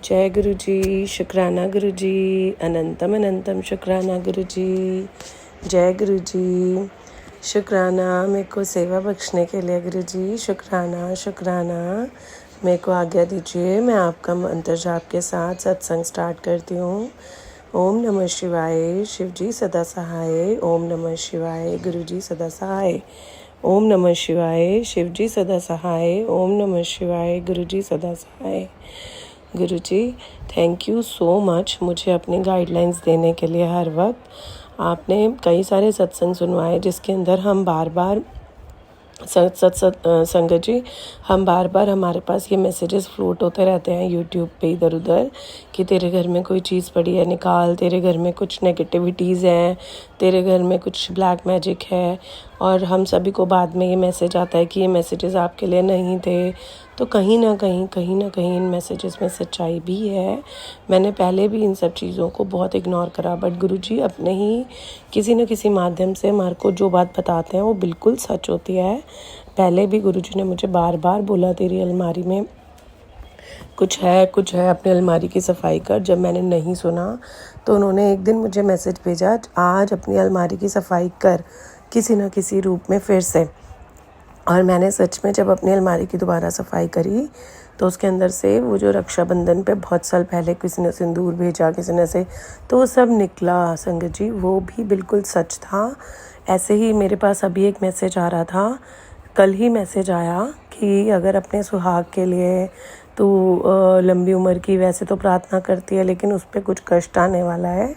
जय गुरु जी, शुक्राना गुरु जी, अनंतम अनंतम शुक्राना गुरु जी। जय गुरु जी, शुक्राना मेरे को सेवा बख्शने के लिए गुरु जी। शुक्राना शुक्राना, मेरे को आज्ञा दीजिए, मैं आपका मंत्र जाप के साथ सत्संग स्टार्ट करती हूँ। ओम नमः शिवाय, शिव जी सदा सहाय। ओम नमः शिवाय, गुरु जी सदा सहाय। ओम नमः शिवाय, शिव जी सदा सहाय। ओम नमः शिवाय, गुरु जी सदा सहाय। गुरु जी, थैंक यू सो मच मुझे अपनी गाइडलाइंस देने के लिए। हर वक्त आपने कई सारे सत्संग सुनवाए जिसके अंदर हम बार बार संगत जी, हम बार बार हमारे पास ये मैसेजेस फ्लोट होते रहते हैं यूट्यूब पे इधर उधर कि तेरे घर में कोई चीज़ पड़ी है निकाल, तेरे घर में कुछ नेगेटिविटीज़ हैं, तेरे घर में कुछ ब्लैक मैजिक है। और हम सभी को बाद में ये मैसेज आता है कि ये मैसेजेस आपके लिए नहीं थे। तो कहीं ना कहीं इन मैसेजेस में सच्चाई भी है। मैंने पहले भी इन सब चीज़ों को बहुत इग्नोर करा, बट गुरुजी अपने ही किसी न किसी माध्यम से हमारे को जो बात बताते हैं वो बिल्कुल सच होती है। पहले भी गुरुजी ने मुझे बार बार बोला तेरी अलमारी में कुछ है अपनी अलमारी की सफाई कर। जब मैंने नहीं सुना तो उन्होंने एक दिन मुझे मैसेज भेजा, आज अपनी अलमारी की सफाई कर किसी न किसी रूप में फिर से। और मैंने सच में जब अपनी अलमारी की दोबारा सफाई करी तो उसके अंदर से वो जो रक्षाबंधन पे बहुत साल पहले किसी ने सिंदूर भेजा, किसी ने से, तो वो सब निकला संगत जी, वो भी बिल्कुल सच था। ऐसे ही मेरे पास अभी एक मैसेज आ रहा था, कल ही मैसेज आया कि अगर अपने सुहाग के लिए तो लंबी उम्र की वैसे तो प्रार्थना करती है लेकिन उस पर कुछ कष्ट आने वाला है,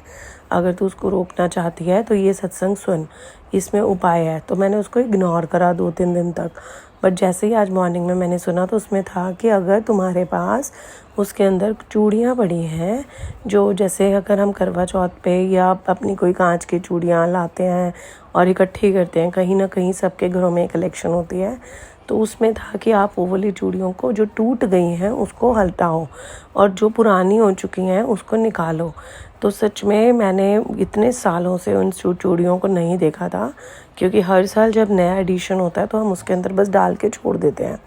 अगर तू उसको रोकना चाहती है तो ये सत्संग सुन, इसमें उपाय है। तो मैंने उसको इग्नोर करा 2-3 दिन तक, बट जैसे ही आज मॉर्निंग में मैंने सुना तो उसमें था कि अगर तुम्हारे पास उसके अंदर चूड़ियाँ पड़ी हैं, जो जैसे अगर हम करवा चौथ पे या अपनी कोई कांच की चूड़ियाँ लाते हैं और इकट्ठी करते हैं, कहीं ना कहीं सबके घरों में कलेक्शन होती है, तो उसमें था कि आप वो वाली चूड़ियों को जो टूट गई हैं उसको हटाओ और जो पुरानी हो चुकी हैं उसको निकालो। तो सच में मैंने इतने सालों से उन चूड़ियों को नहीं देखा था, क्योंकि हर साल जब नया एडिशन होता है तो हम उसके अंदर बस डाल के छोड़ देते हैं।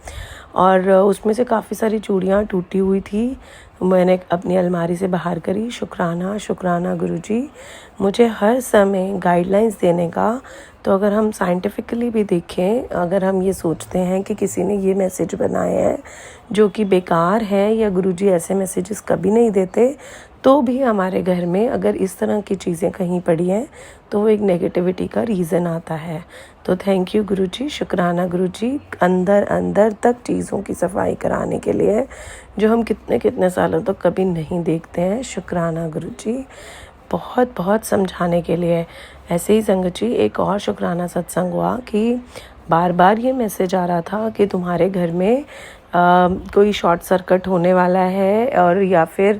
और उसमें से काफ़ी सारी चूड़ियाँ टूटी हुई थी, मैंने अपनी अलमारी से बाहर करी। शुक्राना शुक्राना गुरुजी, मुझे हर समय गाइडलाइंस देने का। तो अगर हम साइंटिफिकली भी देखें, अगर हम ये सोचते हैं कि किसी ने ये मैसेज बनाए हैं जो कि बेकार है या गुरुजी ऐसे मैसेजेस कभी नहीं देते, तो भी हमारे घर में अगर इस तरह की चीज़ें कहीं पड़ी हैं तो वो एक नेगेटिविटी का रीज़न आता है। तो थैंक यू गुरुजी, शुक्राना गुरुजी, अंदर तक चीज़ों की सफाई कराने के लिए जो हम कितने सालों तक कभी नहीं देखते हैं। शुक्राना गुरुजी, बहुत बहुत समझाने के लिए। ऐसे ही संगत जी, एक और शुक्राना सत्संग हुआ कि बार बार ये मैसेज आ रहा था कि तुम्हारे घर में कोई शॉर्ट सर्किट होने वाला है, और या फिर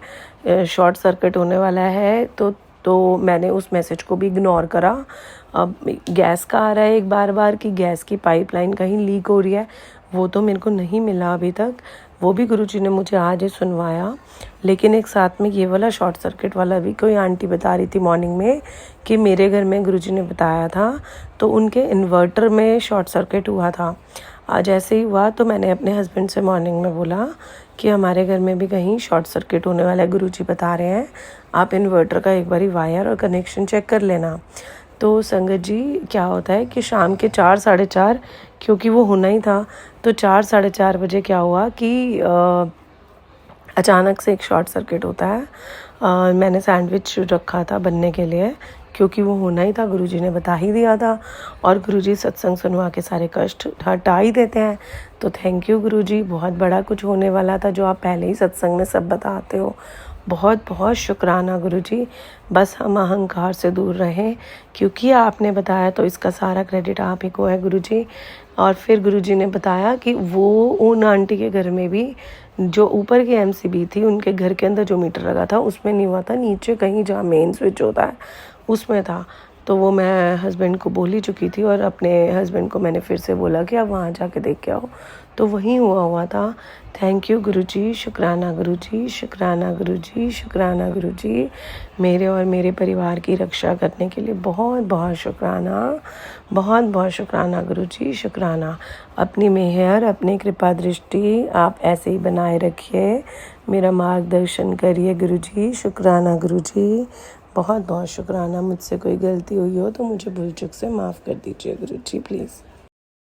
शॉर्ट सर्किट होने वाला है। तो मैंने उस मैसेज को भी इग्नोर करा। अब गैस का आ रहा है एक बार कि गैस की पाइपलाइन कहीं लीक हो रही है, वो तो मेरे को नहीं मिला अभी तक, वो भी गुरुजी ने मुझे आज ही सुनवाया। लेकिन एक साथ में ये वाला शॉर्ट सर्किट वाला भी कोई आंटी बता रही थी मॉर्निंग में कि मेरे घर में गुरुजी ने बताया था, तो उनके इन्वर्टर में शॉर्ट सर्किट हुआ था। आज ऐसे ही हुआ तो मैंने अपने हस्बैंड से मॉर्निंग में बोला कि हमारे घर में भी कहीं शॉर्ट सर्किट होने वाला है, गुरुजी बता रहे हैं, आप इन्वर्टर का एक बारी वायर और कनेक्शन चेक कर लेना। तो संगत जी, क्या होता है कि शाम के 4-4:30, क्योंकि वो होना ही था, तो 4-4:30 बजे क्या हुआ कि अचानक से एक शॉर्ट सर्किट होता है। मैंने सैंडविच रखा था बनने के लिए, क्योंकि वो होना ही था, गुरुजी ने बता ही दिया था, और गुरुजी सत्संग सुनवा के सारे कष्ट हटा ही देते हैं। तो थैंक यू गुरुजी, बहुत बड़ा कुछ होने वाला था जो आप पहले ही सत्संग में सब बताते हो। बहुत बहुत शुक्राना गुरुजी, बस हम अहंकार से दूर रहें, क्योंकि आपने बताया तो इसका सारा क्रेडिट आप ही को है गुरुजी। और फिर गुरुजी ने बताया कि वो उन आंटी के घर में भी जो ऊपर की एमसीबी थी, उनके घर के अंदर जो मीटर लगा था उसमें नहीं हुआ था, नीचे कहीं जहाँ मेन स्विच होता है उसमें था। तो वो मैं हस्बैंड को बोल ही चुकी थी, और अपने हस्बैंड को मैंने फिर से बोला कि आप वहाँ जाके देख के आओ, तो वहीं हुआ था। थैंक यू गुरुजी, शुक्राना गुरुजी, शुक्राना गुरुजी, शुक्राना गुरुजी, मेरे और मेरे परिवार की रक्षा करने के लिए बहुत बहुत शुक्राना, बहुत बहुत शुक्राना गुरुजी, शुक्राना। अपनी मेहर, अपनी कृपा दृष्टि आप ऐसे ही बनाए रखिए। मेरा मार्गदर्शन करिए गुरुजी। शुक्राना गुरुजी, बहुत बहुत शुक्राना। मुझसे कोई गलती हुई हो तो मुझे भूल चूक से माफ़ कर दीजिए गुरुजी प्लीज़।